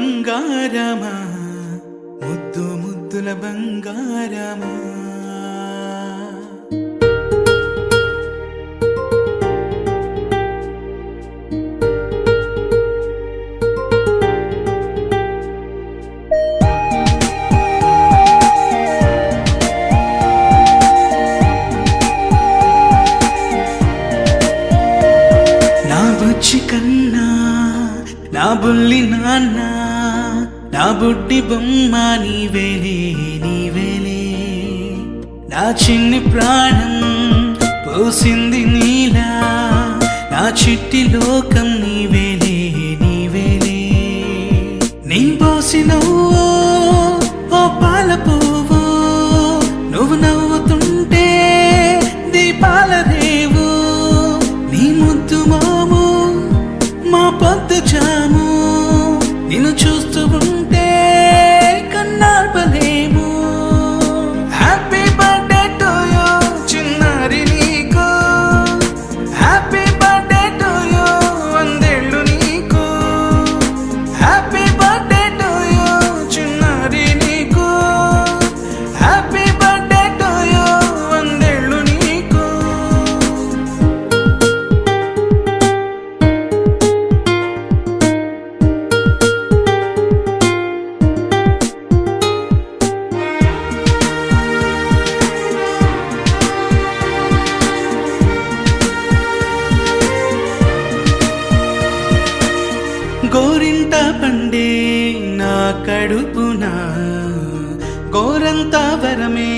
బంగారమా ముద్దు ముద్దుల బంగారమా నా బుజ్జి కన్నా నా బుల్లి నాన్న నా బుడ్డి బొమ్మ నీవేలే నీవేలే నా చిన్ని ప్రాణం పోసింది నీలా నా చిట్టి లోకం నీవేలే నీవేలే నీ పోసినవో ఓ పాల పువ్వు నువ్వు నవ్వుతుంటే దీపాల రేవు నీ ముద్దు మాము మా పొద్దు జాము నిన్ను చూస్తూ ఉంటే కన్నార్పలేము హ్యాపీ బర్త్డే టు యూ చిన్నారి నీకు హ్యాపీ బర్త్డే టు యూ వందేళ్ళు నీకు హ్యాపీ బర్త్డే టు యూ చిన్నారి నీకు హ్యాపీ బర్త్డే టు యూ వందేళ్ళు నీకు గోరింట పండే నా కడుపున గోరంత వరమే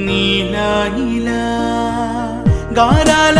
నీలా ఇలా గారాల